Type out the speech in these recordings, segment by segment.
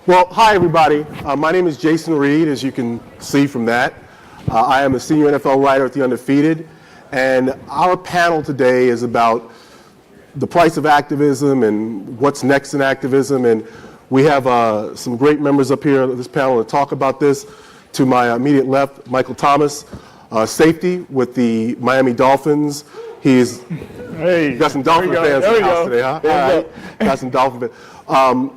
Well, hi everybody. My name is Jason Reed, as you can see from that. I am a senior NFL writer at The Undefeated, and our panel today is about the price of activism and what's next in activism. And we have some great members up here of this panel to talk about this. To my immediate left, Michael Thomas, safety with the Miami Dolphins. He's got some Dolphin fans in the house today, huh? All right. Got some Dolphin fans.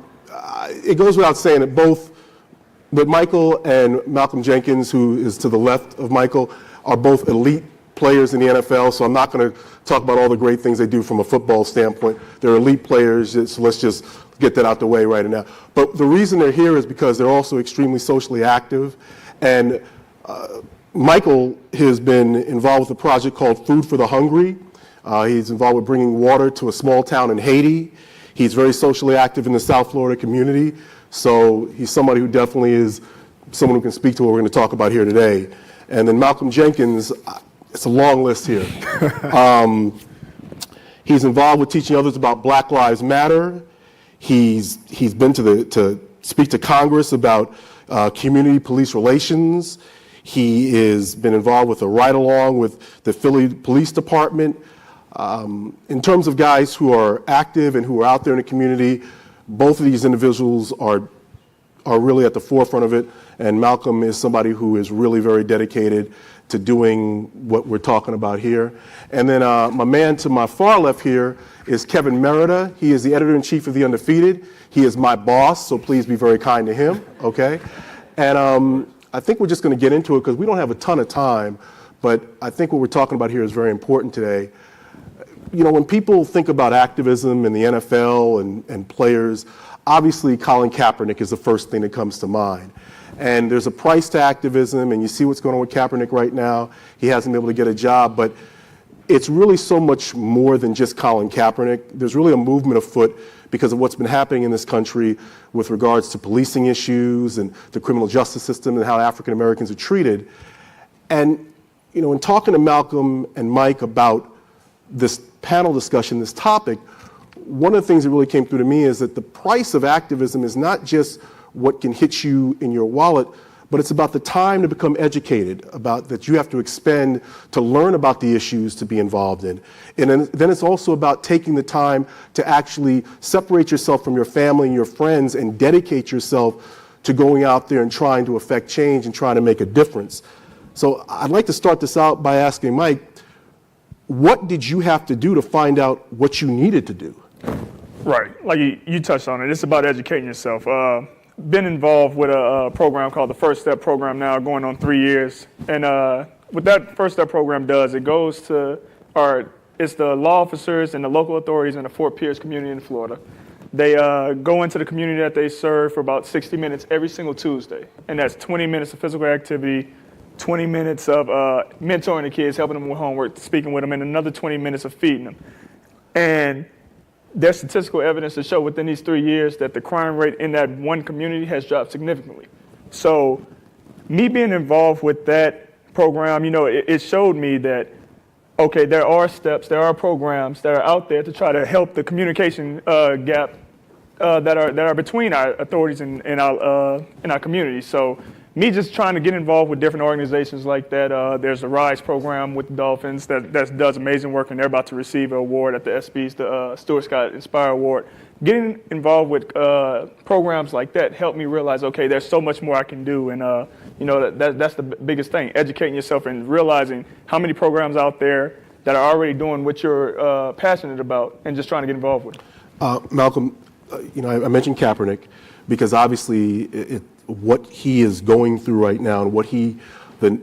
It goes without saying that Michael and Malcolm Jenkins, who is to the left of Michael, are both elite players in the NFL, so I'm not going to talk about all the great things they do from a football standpoint. They're elite players, so let's just get that out the way right now. But the reason they're here is because they're also extremely socially active, and Michael has been involved with a project called Food for the Hungry. He's involved with bringing water to a small town in Haiti. He's very socially active in the South Florida community, so he's somebody who definitely is someone who can speak to what we're going to talk about here today. And then Malcolm Jenkins, it's a long list here. He's involved with teaching others about Black Lives Matter. He's been to speak to Congress about community police relations. He has been involved with a ride-along with the Philly Police Department. In terms of guys who are active and who are out there in the community, both of these individuals are really at the forefront of it, and Malcolm is somebody who is really very dedicated to doing what we're talking about here. And then my man to my far left here is Kevin Merida. He is the editor-in-chief of The Undefeated. He is my boss, so please be very kind to him, okay? And I think we're just going to get into it because we don't have a ton of time, but I think what we're talking about here is very important today. You know, when people think about activism in the NFL and players, obviously Colin Kaepernick is the first thing that comes to mind. And there's a price to activism, and you see what's going on with Kaepernick right now. He hasn't been able to get a job, but it's really so much more than just Colin Kaepernick. There's really a movement afoot because of what's been happening in this country with regards to policing issues and the criminal justice system and how African Americans are treated. And, you know, in talking to Malcolm and Mike about this panel discussion, this topic, one of the things that really came through to me is that the price of activism is not just what can hit you in your wallet, but it's about the time to become educated, about that you have to expend to learn about the issues to be involved in. And then it's also about taking the time to actually separate yourself from your family and your friends and dedicate yourself to going out there and trying to affect change and trying to make a difference. So I'd like to start this out by asking Mike, what did you have to do to find out what you needed to do? Right, like you touched on it. It's about educating yourself. Been involved with a program called the First Step program now, going on 3 years. And what that First Step program does, it goes to, it's the law officers and the local authorities in the Fort Pierce community in Florida. They go into the community that they serve for about 60 minutes every single Tuesday. And that's 20 minutes of physical activity, 20 minutes of mentoring the kids, helping them with homework, speaking with them, and another 20 minutes of feeding them. And there's statistical evidence to show within these 3 years that the crime rate in that one community has dropped significantly. So me being involved with that program, you know, it showed me that, okay, there are steps, there are programs that are out there to try to help the communication gap that are between our authorities and our community. So me just trying to get involved with different organizations like that. There's a RISE program with the Dolphins that does amazing work, and they're about to receive an award at the ESPYs, the Stuart Scott Inspire Award. Getting involved with programs like that helped me realize, okay, there's so much more I can do, and you know that's the biggest thing: educating yourself and realizing how many programs out there that are already doing what you're passionate about, and just trying to get involved with. Malcolm, you know, I mentioned Kaepernick because obviously what he is going through right now and what the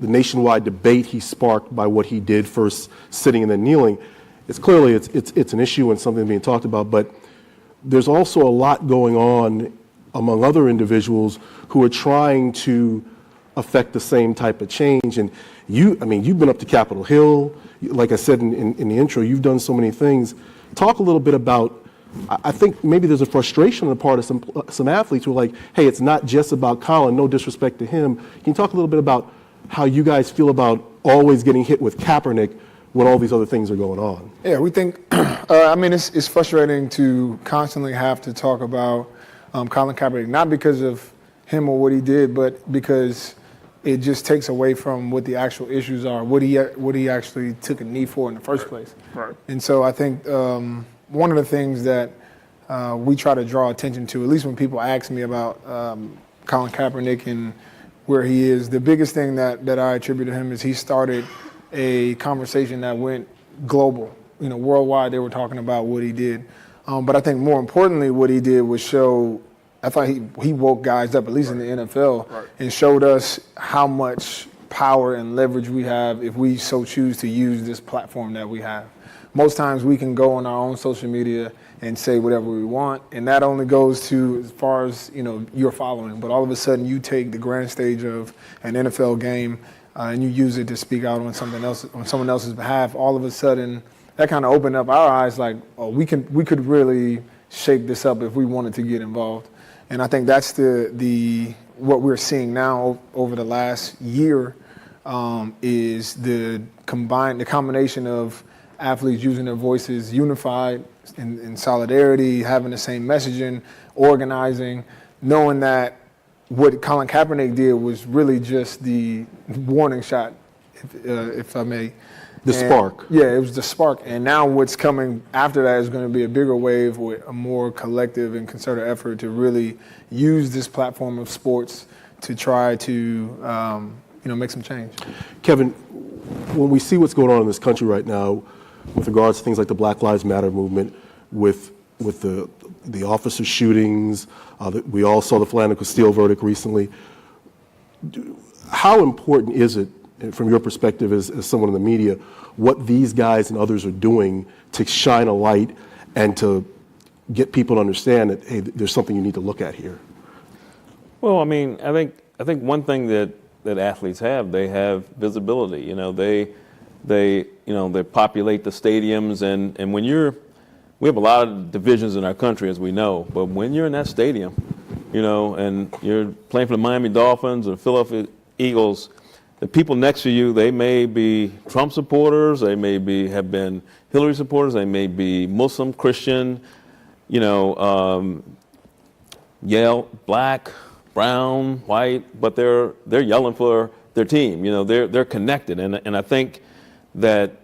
nationwide debate he sparked by what he did first sitting and then kneeling, it's clearly it's an issue and something being talked about, but there's also a lot going on among other individuals who are trying to affect the same type of change. And you've been up to Capitol Hill, like I said in the intro, you've done so many things. Talk a little bit about, I think maybe there's a frustration on the part of some athletes who are like, hey, it's not just about Colin, no disrespect to him. Can you talk a little bit about how you guys feel about always getting hit with Kaepernick when all these other things are going on? Yeah, we think, it's frustrating to constantly have to talk about Colin Kaepernick, not because of him or what he did, but because it just takes away from what the actual issues are, what he actually took a knee for in the first place. Right. And so I think one of the things that we try to draw attention to, at least when people ask me about Colin Kaepernick and where he is, the biggest thing that I attribute to him is he started a conversation that went global. Worldwide, they were talking about what he did. But I think more importantly, what he did was show, I thought he woke guys up, at least in the NFL, and showed us how much power and leverage we have if we so choose to use this platform that we have. Most times we can go on our own social media and say whatever we want, and that only goes to as far as your following. But all of a sudden, you take the grand stage of an NFL game and you use it to speak out on someone else's behalf. All of a sudden, that kind of opened up our eyes, like, oh, we could really shake this up if we wanted to get involved. And I think that's the what we're seeing now over the last year is the combination of athletes using their voices unified in solidarity, having the same messaging, organizing, knowing that what Colin Kaepernick did was really just the warning shot, if I may. The spark. Yeah, it was the spark. And now what's coming after that is going to be a bigger wave with a more collective and concerted effort to really use this platform of sports to try to make some change. Kevin, when we see what's going on in this country right now with regards to things like the Black Lives Matter movement, with the officer shootings, we all saw the Philando Castile verdict recently. How important is it, from your perspective as someone in the media, what these guys and others are doing to shine a light and to get people to understand that, hey, there's something you need to look at here? Well, I mean, I think one thing that athletes have, they have visibility. They populate the stadiums, and when we have a lot of divisions in our country, as we know, but when you're in that stadium, and you're playing for the Miami Dolphins or the Philadelphia Eagles, the people next to you, they may be Trump supporters, they may have been Hillary supporters, they may be Muslim, Christian, Yale, black, brown, white, but they're yelling for their team. They're connected, and I think that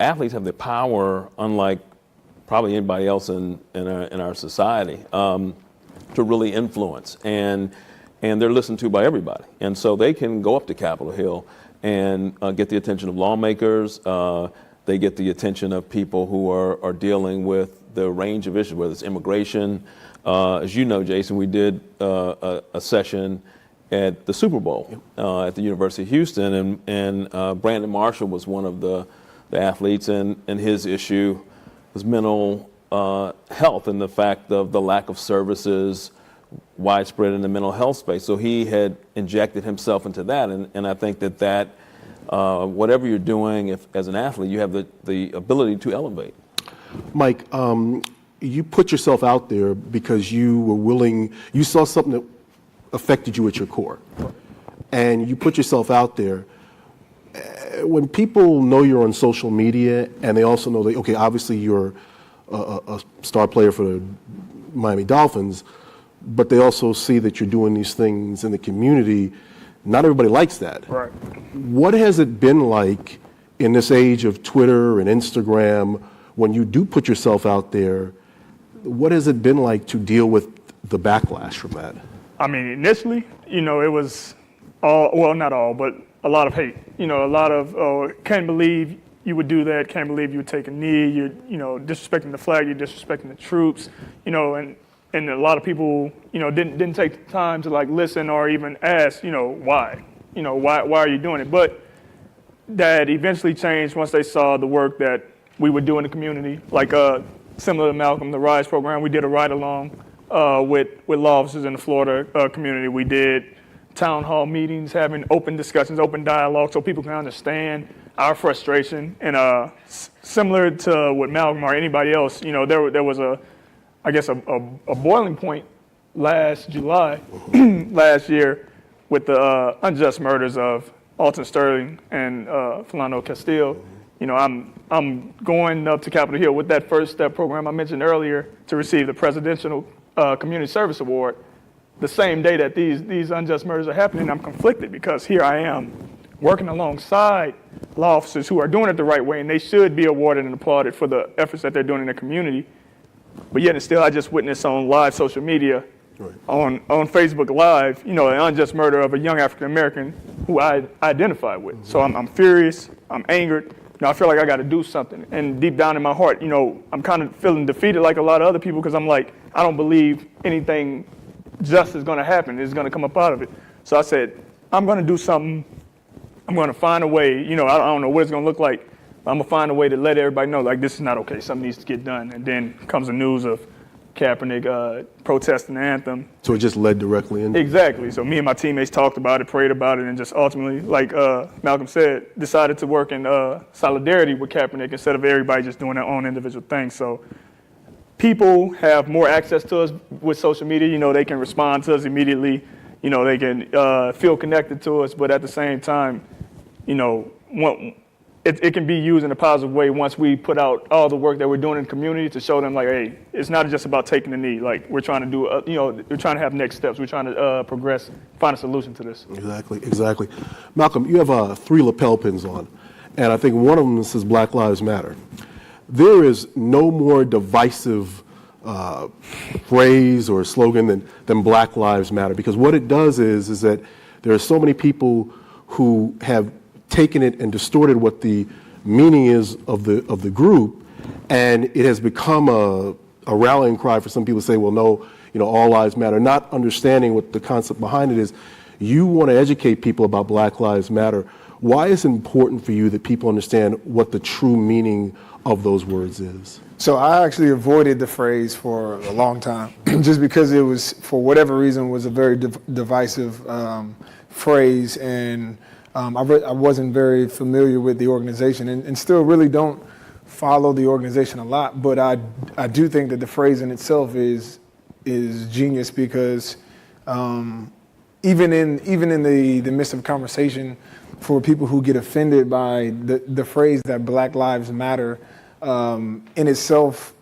athletes have the power, unlike probably anybody else in our society, to really influence, and they're listened to by everybody, and so they can go up to Capitol Hill and get the attention of lawmakers. They get the attention of people who are dealing with the range of issues, whether it's immigration. As you know, Jason, we did a session at the Super Bowl at the University of Houston, and Brandon Marshall was one of the athletes, and his issue was mental health and the fact of the lack of services widespread in the mental health space. So he had injected himself into that, and I think that whatever you're doing as an athlete, you have the ability to elevate. Mike, you put yourself out there because you were willing, you saw something that affected you at your core, and you put yourself out there. When people know you're on social media, and they also know that, okay, obviously you're a star player for the Miami Dolphins, but they also see that you're doing these things in the community, not everybody likes that. Right. What has it been like in this age of Twitter and Instagram, when you do put yourself out there, what has it been like to deal with the backlash from that? I mean, initially, it was not all, but a lot of hate. A lot of, oh, can't believe you would do that, can't believe you would take a knee, you're, disrespecting the flag, you're disrespecting the troops, and a lot of people, didn't take the time to listen or even ask, why? Why are you doing it? But that eventually changed once they saw the work that we would do in the community. Similar to Malcolm, the RISE program, we did a ride-along with law officers in the Florida community. We did town hall meetings, having open discussions, open dialogue, so people can understand our frustration. And similar to with Malcolm or anybody else, there was a boiling point last July, last year, with the unjust murders of Alton Sterling and Philando Castile. I'm going up to Capitol Hill with that First Step program I mentioned earlier to receive the Presidential community service award the same day that these unjust murders are happening. I'm conflicted because here I am working alongside law officers who are doing it the right way, and they should be awarded and applauded for the efforts that they're doing in the community. But yet and still, I just witnessed on live social media, on Facebook Live, an unjust murder of a young African American who I identify with. So I'm furious, I'm angered. I feel like I got to do something. And deep down in my heart, I'm kind of feeling defeated like a lot of other people because I'm like, I don't believe anything just is going to happen. It's going to come up out of it. So I said, I'm going to do something. I'm going to find a way. I don't know what it's going to look like. But I'm going to find a way to let everybody know, like, this is not okay. Something needs to get done. And then comes the news of Kaepernick protesting the anthem. So it just led directly into Exactly. So me and my teammates talked about it, prayed about it, and just ultimately, like Malcolm said, decided to work in solidarity with Kaepernick instead of everybody just doing their own individual thing. So people have more access to us with social media. They can respond to us immediately. They can feel connected to us, but at the same time, it can be used in a positive way once we put out all the work that we're doing in the community to show them, like, hey, it's not just about taking the knee. Like, we're trying to do, we're trying to have next steps. We're trying to progress, find a solution to this. Exactly. Malcolm, you have 3 lapel pins on, and I think one of them says Black Lives Matter. There is no more divisive phrase or slogan than Black Lives Matter, because what it does is that there are so many people who have taken it and distorted what the meaning is of the group, and it has become a rallying cry for some people to say, well, no, all lives matter, not understanding what the concept behind it is. You want to educate people about Black Lives Matter. Why is it important for you that people understand what the true meaning of those words is? So I actually avoided the phrase for a long time, just because it was, for whatever reason, was a very divisive phrase, and I wasn't very familiar with the organization, and still really don't follow the organization a lot. But I do think that the phrase in itself is genius, because even in the midst of conversation, for people who get offended by the phrase that Black Lives Matter, in itself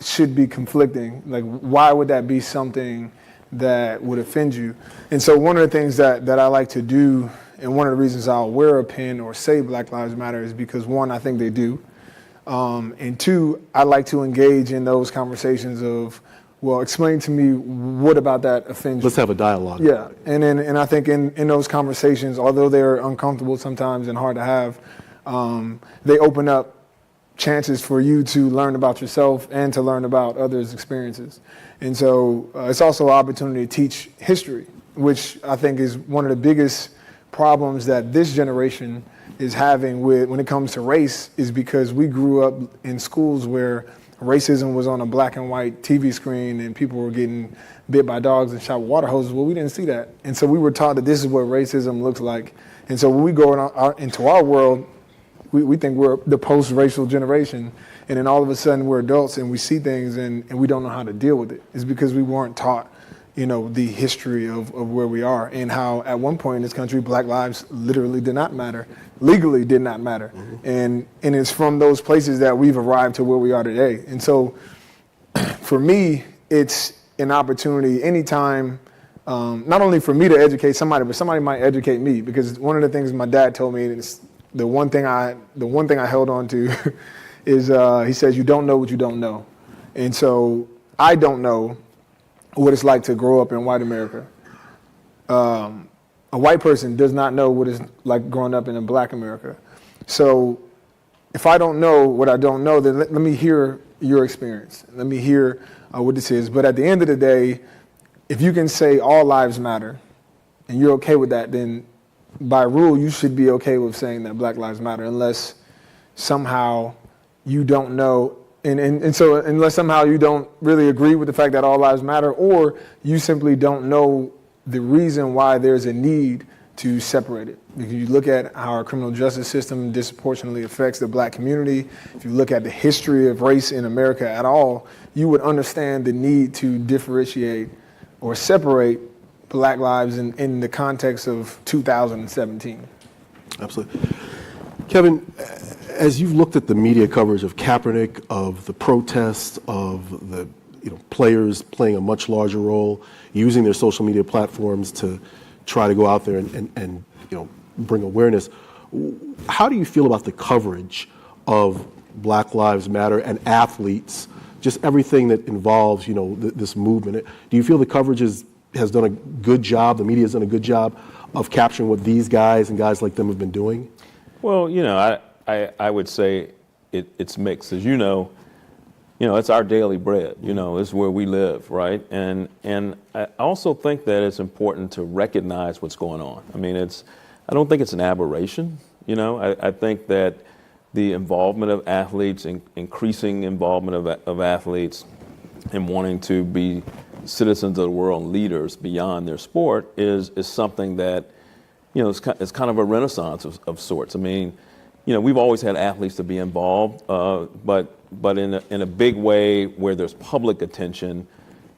should be conflicting. Like, why would that be something that would offend you? And so one of the things that I like to do, and one of the reasons I'll wear a pin or say Black Lives Matter, is because, one, I think they do. And two, I like to engage in those conversations of, well, explain to me, what about that offends you? Let's have a dialogue. Yeah, and I think in those conversations, although they're uncomfortable sometimes and hard to have, they open up chances for you to learn about yourself and to learn about others' experiences. And so it's also an opportunity to teach history, which I think is one of the biggest problems that this generation is having when it comes to race, is because we grew up in schools where racism was on a black and white TV screen and people were getting bit by dogs and shot with water hoses. Well, we didn't see that. And so we were taught that this is what racism looks like. And so when we go out into our world, we think we're the post-racial generation, and then all of a sudden we're adults and we see things and we don't know how to deal with it. It's because we weren't taught, the history of where we are, and how at one point in this country, Black lives literally did not matter, legally did not matter. Mm-hmm. And it's from those places that we've arrived to where we are today. And so for me, it's an opportunity anytime, not only for me to educate somebody, but somebody might educate me, because one of the things my dad told me, and it's the one thing I held on to is he says, you don't know what you don't know. And so I don't know what it's like to grow up in white America. A white person does not know what it's like growing up in a black America. So if I don't know what I don't know, then let me hear your experience. Let me hear what this is. But at the end of the day, if you can say all lives matter and you're okay with that, then by rule, you should be okay with saying that Black Lives Matter, unless somehow you don't know, and so unless somehow you don't really agree with the fact that all lives matter, or you simply don't know the reason why there's a need to separate it. If you look at how our criminal justice system disproportionately affects the black community, if you look at the history of race in America at all, you would understand the need to differentiate or separate Black lives in the context of 2017. Absolutely. Kevin, as you've looked at the media coverage of Kaepernick, of the protests, of the players playing a much larger role, using their social media platforms to try to go out there and bring awareness. How do you feel about the coverage of Black Lives Matter and athletes, just everything that involves, this movement? Do you feel the coverage has done a good job, the media has done a good job of capturing what these guys and guys like them have been doing? Well, I would say it's mixed. As it's our daily bread. It's where we live, right? And I also think that it's important to recognize what's going on. I don't think it's an aberration. I think that the involvement of athletes, increasing involvement of athletes, and wanting to be citizens of the world and leaders beyond their sport is something that it's kind of a renaissance of sorts. We've always had athletes to be involved, but in a big way where there's public attention,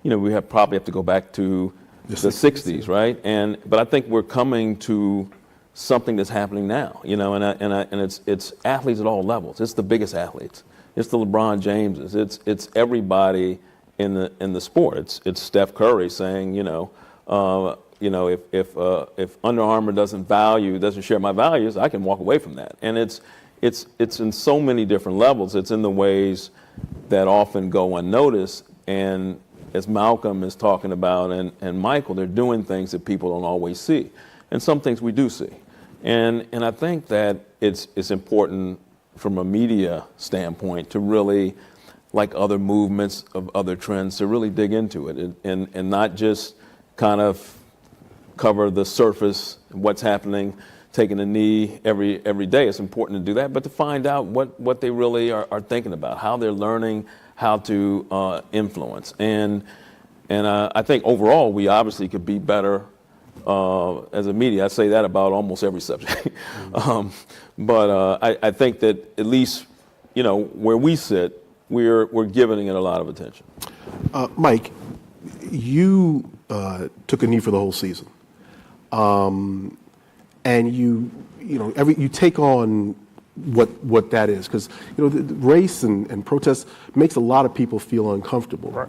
we probably have to go back to the 60s, right? But I think we're coming to something that's happening now, and it's athletes at all levels. It's the biggest athletes. It's the LeBron Jameses. It's everybody in the sport. It's Steph Curry saying, if Under Armour doesn't share my values, I can walk away from that. And it's in so many different levels. It's in the ways that often go unnoticed. And as Malcolm is talking about and Michael, they're doing things that people don't always see. And some things we do see. And I think that it's important from a media standpoint to really, like other movements of other trends, to really dig into it and not just kind of cover the surface, what's happening, taking a knee every day. It's important to do that, but to find out what they really are thinking about, how they're learning how to influence. And I think overall we obviously could be better as a media. I say that about almost every subject. But I think that at least, where we sit, we're giving it a lot of attention. Mike, you took a knee for the whole season. And you take on what that is, because the race and protest makes a lot of people feel uncomfortable. Right.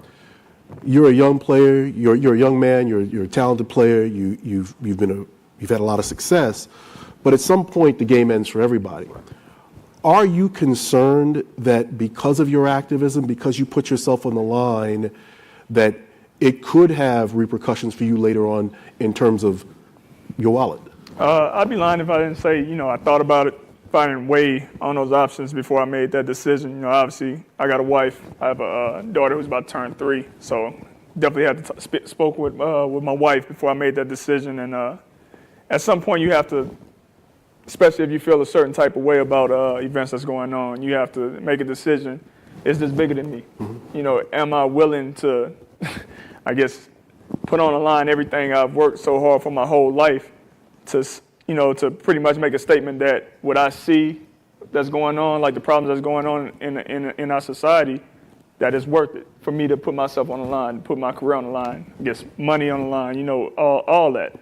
You're a young player. You're a young man. You're a talented player. You've had a lot of success, but at some point the game ends for everybody. Right. Are you concerned that because of your activism, because you put yourself on the line, that it could have repercussions for you later on in terms of your wallet? I'd be lying if I didn't say, I thought about it, if I didn't weigh on those options before I made that decision. Obviously, I got a wife. I have a daughter who's about to turn 3, so definitely had to spoke with my wife before I made that decision. And at some point, you have to, especially if you feel a certain type of way about events that's going on, you have to make a decision. Is this bigger than me? Mm-hmm. Am I willing to, I guess, put on the line everything I've worked so hard for my whole life to pretty much make a statement that what I see that's going on, like the problems that's going on in our society, that it's worth it for me to put myself on the line, put my career on the line, I guess money on the line, all that.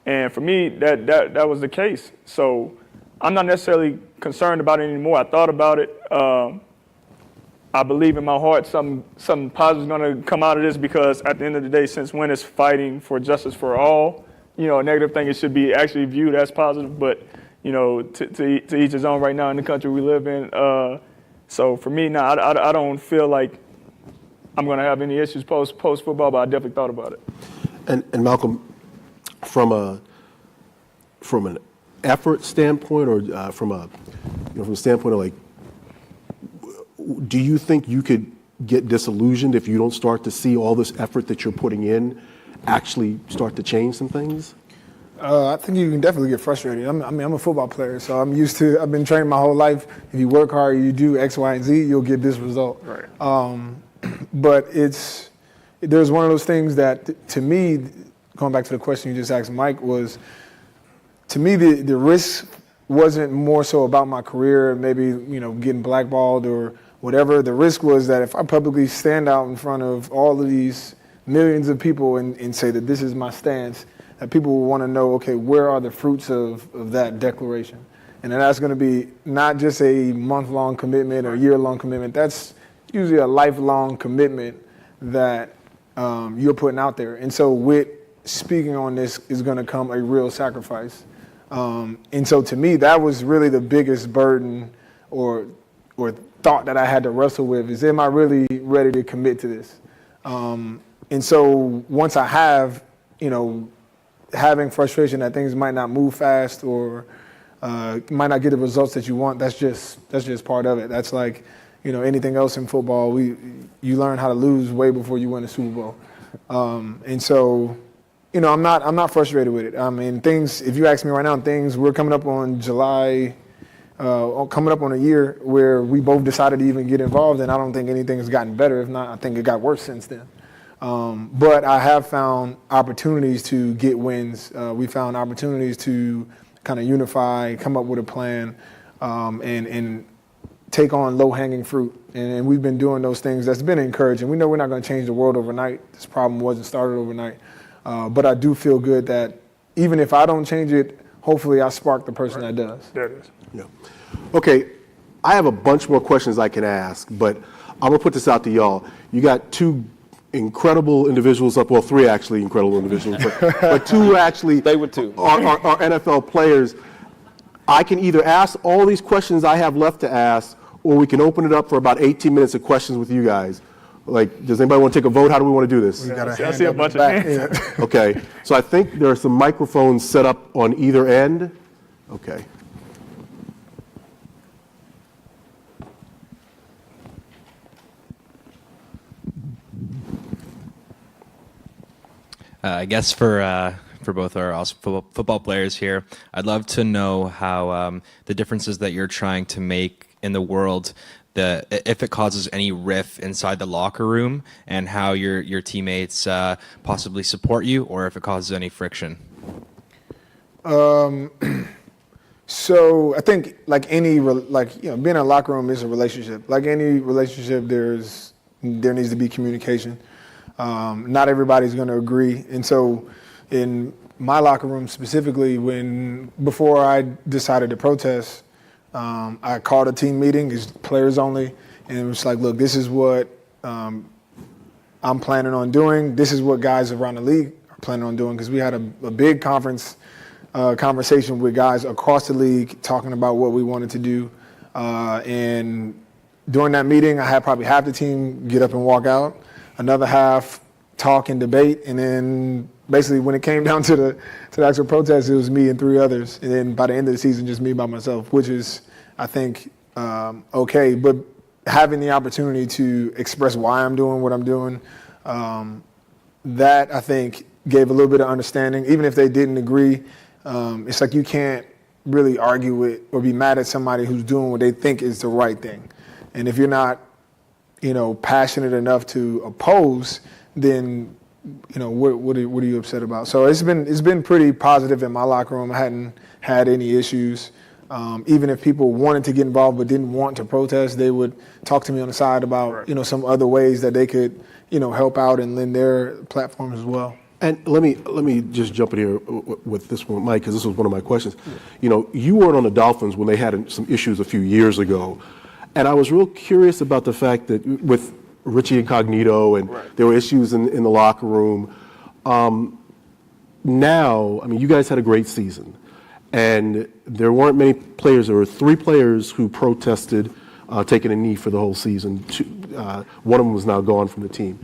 And for me, that was the case. So I'm not necessarily concerned about it anymore. I thought about it. I believe in my heart something positive is going to come out of this, because at the end of the day, since when is fighting for justice for all, a negative thing, it should be actually viewed as positive. But, to each his own right now in the country we live in. So for me, now, I don't feel like I'm going to have any issues post football, but I definitely thought about it. And Malcolm, from an effort standpoint, or from a standpoint of do you think you could get disillusioned if you don't start to see all this effort that you're putting in actually start to change some things? I think you can definitely get frustrated. I'm a football player, so I've been training my whole life. If you work hard, you do X, Y, and Z, you'll get this result. Right. But there's one of those things that, to me, going back to the question you just asked Mike, was, to me, the risk wasn't more so about my career, maybe, getting blackballed or whatever. The risk was that if I publicly stand out in front of all of these millions of people and say that this is my stance, that people will want to know, okay, where are the fruits of that declaration? And that's going to be not just a month-long commitment or year-long commitment. That's usually a lifelong commitment that you're putting out there. And so with speaking on this is going to come a real sacrifice. And so to me, that was really the biggest burden or thought that I had to wrestle with is, am I really ready to commit to this? And so once I have, having frustration that things might not move fast or might not get the results that you want, that's just part of it. That's like, anything else in football, you learn how to lose way before you win a Super Bowl. And so, I'm not frustrated with it. I mean, if you ask me right now, we're coming up on July, coming up on a year where we both decided to even get involved, and I don't think anything has gotten better. If not, I think it got worse since then. But I have found opportunities to get wins. We found opportunities to kind of unify, come up with a plan, and take on low-hanging fruit. And we've been doing those things. That's been encouraging. We know we're not going to change the world overnight. This problem wasn't started overnight. But I do feel good that even if I don't change it, hopefully I spark the person that does. There it is. Yeah. Okay, I have a bunch more questions I can ask, but I'm going to put this out to y'all. You got two incredible individuals up, well, three actually incredible individuals, but two actually Stay with two. Are NFL players. I can either ask all these questions I have left to ask, or we can open it up for about 18 minutes of questions with you guys. Like, does anybody want to take a vote? How do we want to do this? I see a bunch of hands. Okay, so I think there are some microphones set up on either end. Okay. I guess for both our awesome football players here, I'd love to know how the differences that you're trying to make in the world, if it causes any rift inside the locker room, and how your teammates possibly support you, or if it causes any friction. So I think like being in a locker room is a relationship. Like any relationship, there needs to be communication. Not everybody's going to agree. And so in my locker room specifically, before I decided to protest, I called a team meeting, it's players only, and it was like, look, this is what I'm planning on doing. This is what guys around the league are planning on doing, because we had a big conversation with guys across the league talking about what we wanted to do. And during that meeting, I had probably half the team get up and walk out, another half talk and debate, and then basically when it came down to the actual protest, it was me and three others. And then by the end of the season, just me by myself, which is, I think, okay. But having the opportunity to express why I'm doing what I'm doing, that I think gave a little bit of understanding. Even if they didn't agree, it's like you can't really argue with or be mad at somebody who's doing what they think is the right thing. And if you're not, passionate enough to oppose, then what are you upset about? So it's been pretty positive in my locker room. I hadn't had any issues. Even if people wanted to get involved but didn't want to protest, they would talk to me on the side about some other ways that they could help out and lend their platforms as well. And let me just jump in here with this one, Mike, because this was one of my questions. You weren't on the Dolphins when they had some issues a few years ago, and I was real curious about the fact that with Richie Incognito, and there were issues in the locker room. Now, I mean, you guys had a great season, and there weren't many players. There were three players who protested taking a knee for the whole season. One of them was now gone from the team.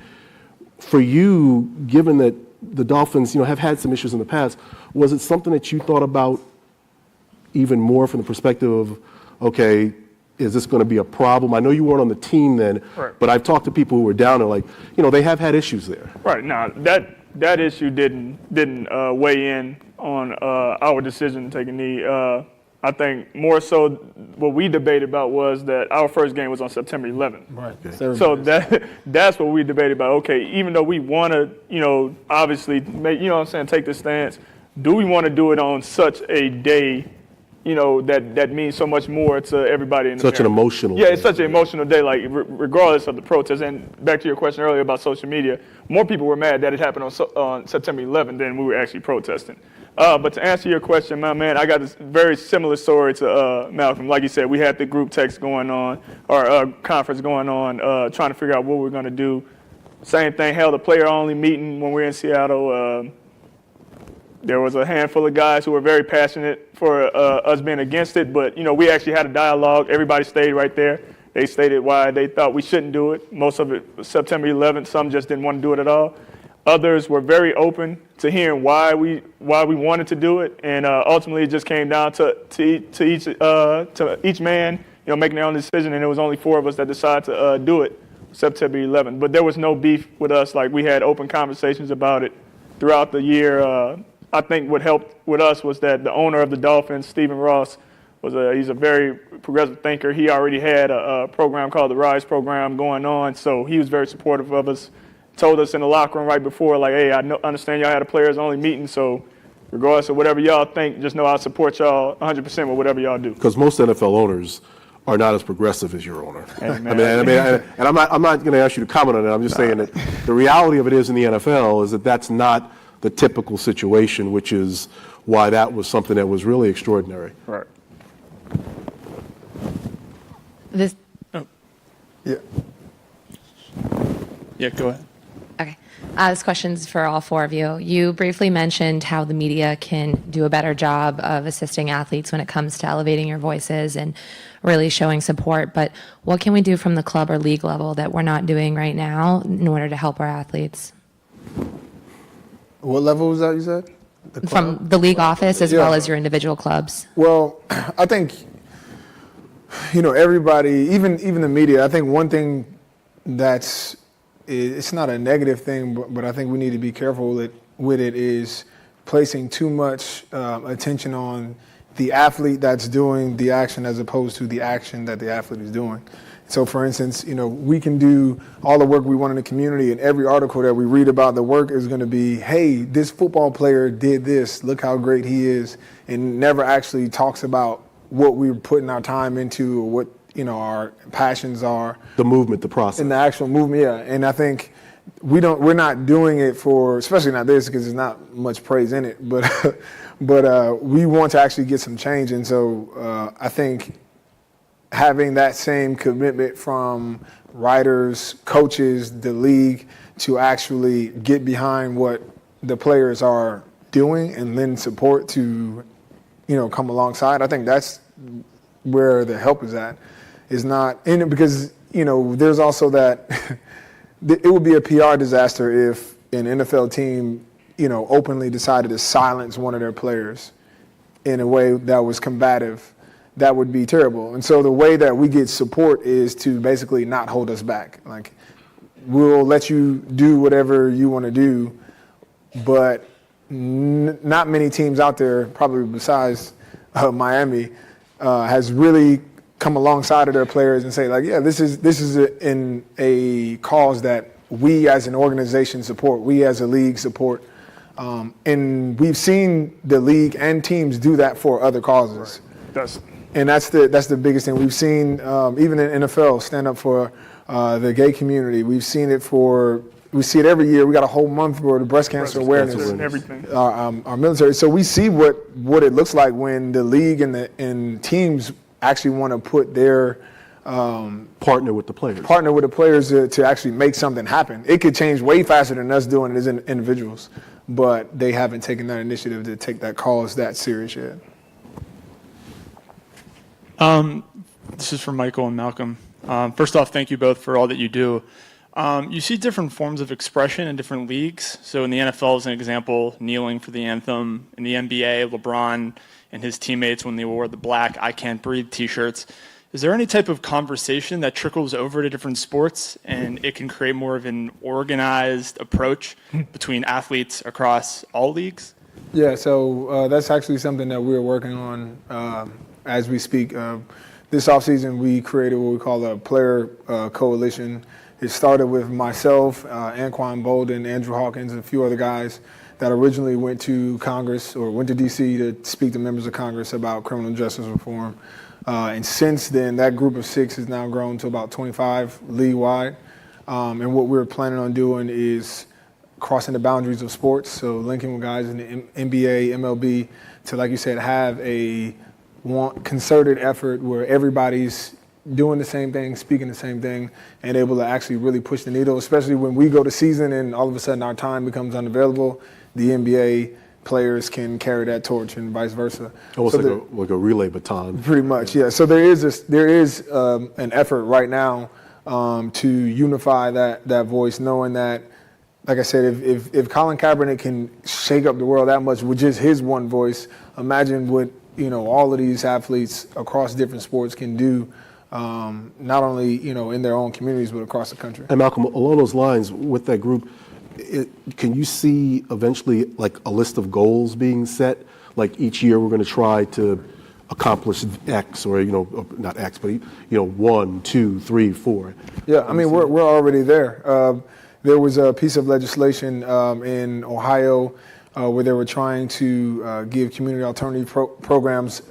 For you, given that the Dolphins, have had some issues in the past, was it something that you thought about even more from the perspective of, okay, is this going to be a problem? I know you weren't on the team then, but I've talked to people who were down there, like, they have had issues there. Right. Now, that issue didn't weigh in on our decision to take a knee. I think more so what we debated about was that our first game was on September 11th. Right. Okay. So that's what we debated about. Okay, even though we want to, obviously, take this stance, do we want to do it on such a day, that means so much more to everybody in the Such an emotional day. day. It's such an emotional day, like regardless of the protest. And back to your question earlier about social media, more people were mad that it happened on September 11th than we were actually protesting. But to answer your question, my man, I got a very similar story to Malcolm. Like you said, we had the group text going on, or conference going on, trying to figure out what we're going to do. Same thing, held a player-only meeting when we were in Seattle. There was a handful of guys who were very passionate for us being against it, but we actually had a dialogue. Everybody stayed right there. They stated why they thought we shouldn't do it. Most of it was September 11th. Some just didn't want to do it at all. Others were very open to hearing why we wanted to do it, and ultimately it just came down to each man, making their own decision. And it was only 4 of us that decided to do it September 11th. But there was no beef with us. Like, we had open conversations about it throughout the year. I think what helped with us was that the owner of the Dolphins, Stephen Ross, he's a very progressive thinker. He already had a program called the RISE program going on, so he was very supportive of us. Told us in the locker room right before, like, hey, I understand y'all had a players-only meeting, so regardless of whatever y'all think, just know I support y'all 100% with whatever y'all do. Because most NFL owners are not as progressive as your owner. Hey, and I'm not going to ask you to comment on it. I'm just saying that the reality of it is in the NFL is that that's not the typical situation, which is why that was something that was really extraordinary. Right. This. Yeah. Yeah, go ahead. Okay. This question's for all 4 of you. You briefly mentioned how the media can do a better job of assisting athletes when it comes to elevating your voices and really showing support. But what can we do from the club or league level that we're not doing right now in order to help our athletes? What level was that you said? From the league office as well as your individual clubs. Well, I think, everybody, even the media, I think one thing it's not a negative thing, but I think we need to be careful with it is placing too much attention on the athlete that's doing the action as opposed to the action that the athlete is doing. So, for instance, we can do all the work we want in the community, and every article that we read about the work is going to be, hey, this football player did this, look how great he is, and never actually talks about what we're putting our time into or what, our passions are. The movement, the process. In the actual movement, yeah. And I think we're not doing it for, especially not this, because there's not much praise in it, but we want to actually get some change. And so I think having that same commitment from writers, coaches, the league to actually get behind what the players are doing and lend support to, come alongside. I think that's where the help is at. Is not in it because, there's also that it would be a PR disaster if an NFL team, openly decided to silence one of their players in a way that was combative. That would be terrible. And so the way that we get support is to basically not hold us back. Like, we'll let you do whatever you want to do, but not many teams out there, probably besides Miami, has really come alongside of their players and say, like, yeah, this is a cause that we as an organization support, we as a league support. And we've seen the league and teams do that for other causes. Right. And that's the biggest thing. We've seen even in NFL stand up for the gay community. We see it every year. We got a whole month for the breast cancer awareness. And everything. Our military. So we see what it looks like when the league and teams actually want to put their partner with the players. To actually make something happen. It could change way faster than us doing it as individuals, but they haven't taken that initiative to take that cause that serious yet. This is for Michael and Malcolm. First off, thank you both for all that you do. You see different forms of expression in different leagues. So in the NFL, as an example, kneeling for the anthem. In the NBA, LeBron and his teammates when they wore the black "I Can't Breathe" t-shirts. Is there any type of conversation that trickles over to different sports and it can create more of an organized approach between athletes across all leagues? Yeah, so that's actually something that we're working on as we speak. This offseason, we created what we call a player coalition. It started with myself, Anquan Bolden, Andrew Hawkins, and a few other guys that originally went to Congress or went to D.C. to speak to members of Congress about criminal justice reform. And since then, that group of 6 has now grown to about 25 league-wide. And what we're planning on doing is crossing the boundaries of sports, so linking with guys in the NBA, MLB, to, like you said, have a concerted effort where everybody's doing the same thing, speaking the same thing, and able to actually really push the needle, especially when we go to season and all of a sudden our time becomes unavailable. The NBA players can carry that torch and vice versa. Almost like a relay baton. Pretty much, yeah. So there is an effort right now to unify that voice, knowing that, like I said, if Colin Kaepernick can shake up the world that much with just his one voice, imagine what all of these athletes across different sports can do, not only in their own communities but across the country. And Malcolm, along those lines, with that group, can you see eventually like a list of goals being set? Like each year we're going to try to accomplish X, or not X, but 1, 2, 3, 4. Yeah, I mean we're already there. There was a piece of legislation in Ohio where they were trying to give community alternative programs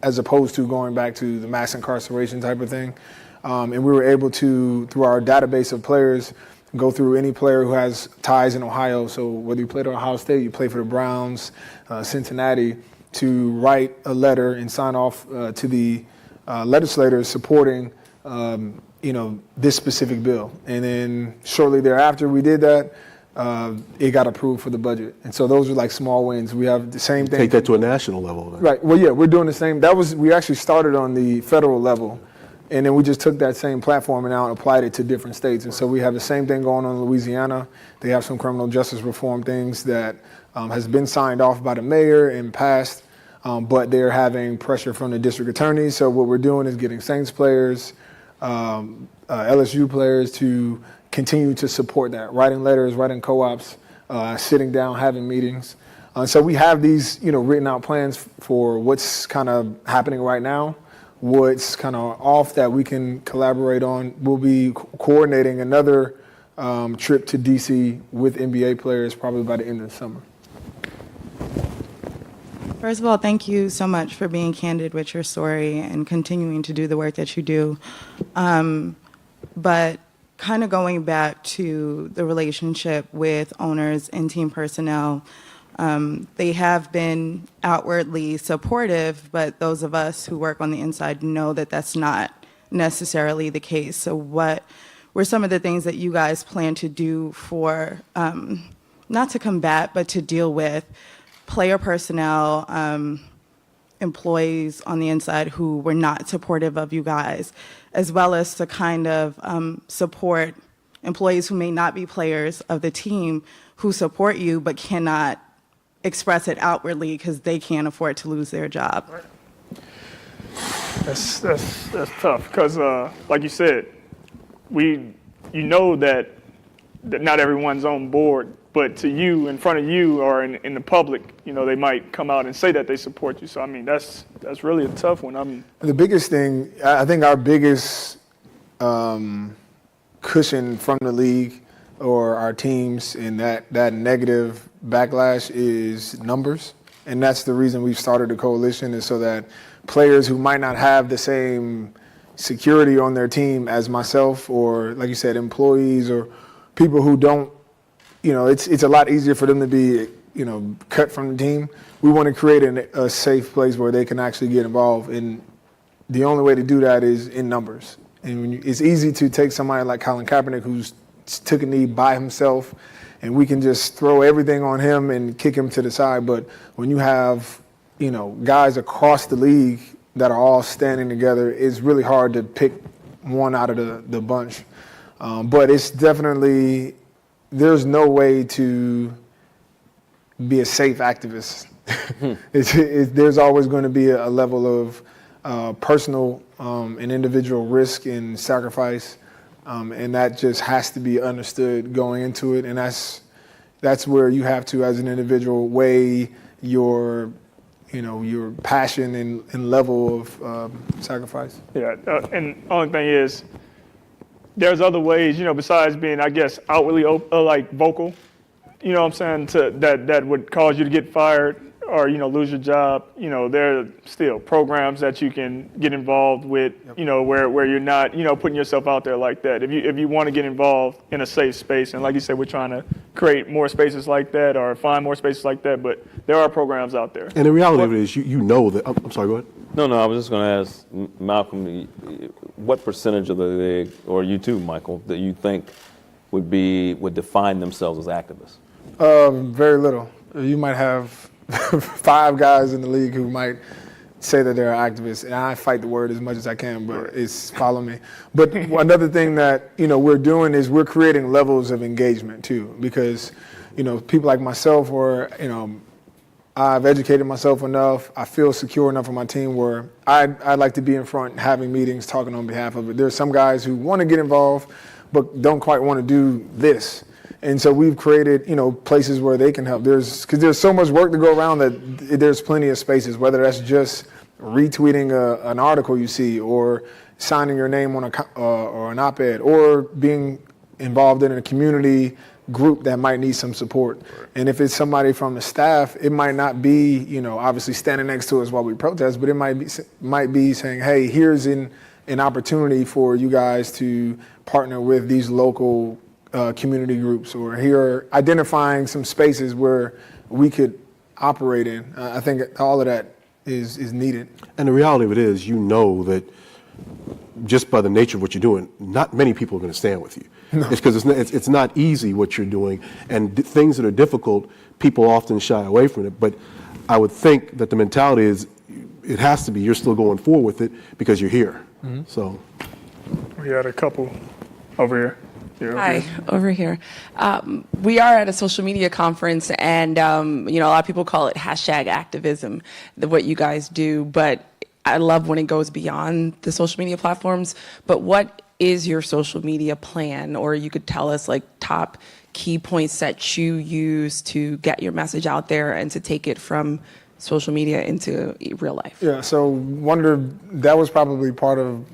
as opposed to going back to the mass incarceration type of thing. And we were able to, through our database of players, go through any player who has ties in Ohio. So whether you played at Ohio State, you play for the Browns, Cincinnati, to write a letter and sign off to the legislators supporting this specific bill. And then shortly thereafter we did that, it got approved for the budget. And so those are like small wins. We have the same thing. Take that to a national level. Then. Right. Well, yeah, we're doing the same. We actually started on the federal level, and then we just took that same platform and now applied it to different states. And so we have the same thing going on in Louisiana. They have some criminal justice reform things that has been signed off by the mayor and passed, but they're having pressure from the district attorney. So what we're doing is getting Saints players, LSU players to continue to support that, writing letters, writing co-ops, sitting down, having meetings. So we have these, written out plans for what's kind of happening right now, what's kind of off that we can collaborate on. We'll be coordinating another trip to DC with NBA players probably by the end of the summer. First of all, thank you so much for being candid with your story and continuing to do the work that you do. But kind of going back to the relationship with owners and team personnel, they have been outwardly supportive, but those of us who work on the inside know that that's not necessarily the case. So what were some of the things that you guys plan to do for, not to combat, but to deal with player personnel, employees on the inside who were not supportive of you guys, as well as to kind of support employees who may not be players of the team who support you but cannot express it outwardly because they can't afford to lose their job? That's tough because, like you said, that not everyone's on board, but to you, in front of you, or in the public, they might come out and say that they support you. So I mean, that's really a tough one. The biggest thing, I think, our biggest cushion from the league or our teams in that negative backlash is numbers, and that's the reason we've started a coalition, is so that players who might not have the same security on their team as myself, or like you said, employees or people who don't, it's a lot easier for them to be, cut from the team. We want to create a safe place where they can actually get involved, and the only way to do that is in numbers. And it's easy to take somebody like Colin Kaepernick, who's took a knee by himself, and we can just throw everything on him and kick him to the side. But when you have, guys across the league that are all standing together, it's really hard to pick one out of the bunch. But it's definitely, there's no way to be a safe activist. There's always going to be a level of personal and individual risk and sacrifice, and that just has to be understood going into it. And that's where you have to, as an individual, weigh your passion and level of sacrifice. Yeah, and the only thing is, there's other ways, besides being, I guess, outwardly vocal, what I'm saying, that would cause you to get fired or, lose your job. There are still programs that you can get involved with, where you're not, putting yourself out there like that. If you want to get involved in a safe space, and like you said, we're trying to create more spaces like that or find more spaces like that, but there are programs out there. And the reality of it is, you know that, I'm sorry, go ahead. No, I was just going to ask Malcolm, what percentage of the league, or you too, Michael, that you think would define themselves as activists? Very little. You might have 5 guys in the league who might say that they're activists, and I fight the word as much as I can, but it's follow me. But another thing that we're doing is we're creating levels of engagement too, because people like myself, or I've educated myself enough. I feel secure enough on my team where I'd like to be in front, having meetings, talking on behalf of it. There's some guys who want to get involved, but don't quite want to do this. And so we've created, places where they can help. Because there's so much work to go around that there's plenty of spaces, whether that's just retweeting an article you see, or signing your name on or an op-ed, or being involved in a community group that might need some support. And if it's somebody from the staff, it might not be, obviously standing next to us while we protest, but it might be saying, hey, here's an opportunity for you guys to partner with these local community groups, or here identifying some spaces where we could operate in. I think all of that is needed. And the reality of it is, that just by the nature of what you're doing, not many people are going to stand with you. No. It's because it's not easy what you're doing, and things that are difficult, people often shy away from it. But I would think that the mentality is, it has to be, you're still going forward with it because you're here. Mm-hmm. So we had a couple over here. Hi, over here. We are at a social media conference, and a lot of people call it hashtag activism, what you guys do. But I love when it goes beyond the social media platforms. But what is your social media plan? Or you could tell us top key points that you use to get your message out there and to take it from social media into real life. Yeah, so that was probably part of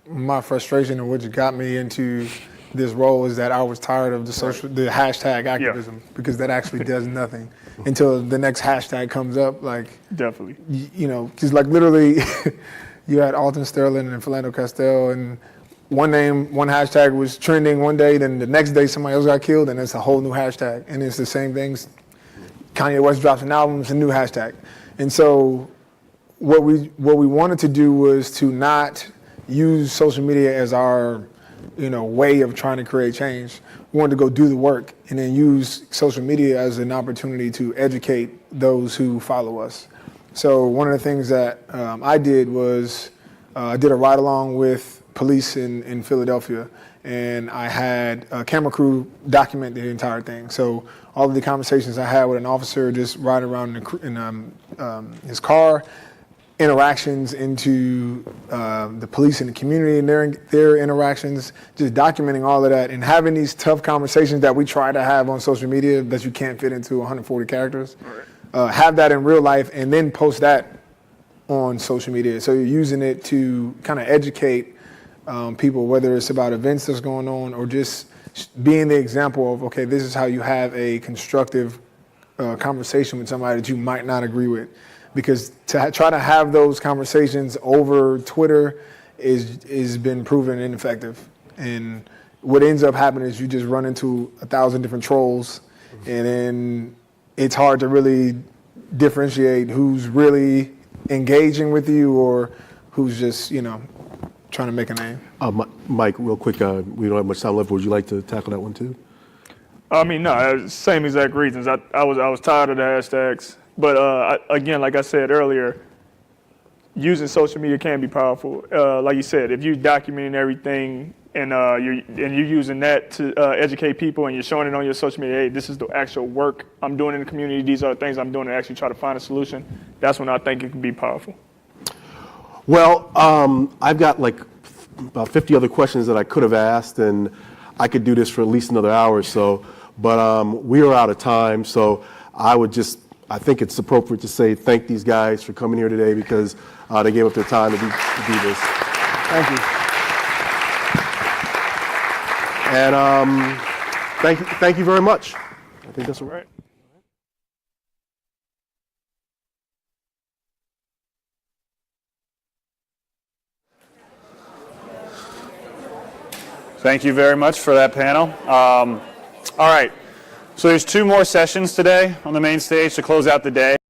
my frustration, and which got me into this role, is that I was tired of the hashtag activism, because that actually does nothing until the next hashtag comes up. Definitely. Because literally, you had Alton Sterling and Philando Castile, and one hashtag was trending one day, then the next day somebody else got killed, and it's a whole new hashtag. And it's the same things. Kanye West drops an album, it's a new hashtag. And so what we wanted to do was to not use social media as our way of trying to create change. We wanted to go do the work and then use social media as an opportunity to educate those who follow us. So one of the things that I did was I did a ride along with police in Philadelphia, and I had a camera crew document the entire thing. So all of the conversations I had with an officer just riding around in his car, interactions into the police and the community and their interactions, just documenting all of that and having these tough conversations that we try to have on social media that you can't fit into 140 characters. Right. Have that in real life and then post that on social media. So you're using it to kind of educate people, whether it's about events that's going on or just being the example of, okay, this is how you have a constructive conversation with somebody that you might not agree with. Because to try to have those conversations over Twitter is been proven ineffective. And what ends up happening is you just run into 1,000 different trolls, and then it's hard to really differentiate who's really engaging with you or who's just, trying to make a name. Mike, real quick, we don't have much time left. Would you like to tackle that one too? No, same exact reasons. I was tired of the hashtags. But again, like I said earlier, using social media can be powerful. Like you said, if you're documenting everything and you're using that to educate people, and you're showing it on your social media, hey, this is the actual work I'm doing in the community. These are the things I'm doing to actually try to find a solution. That's when I think it can be powerful. Well, I've got about 50 other questions that I could have asked, and I could do this for at least another hour or so. But we are out of time, so I think it's appropriate to say thank these guys for coming here today, because they gave up their time to do this. Thank you. And thank you very much. I think that's all right. Thank you very much for that panel. All right, so there's 2 more sessions today on the main stage to close out the day.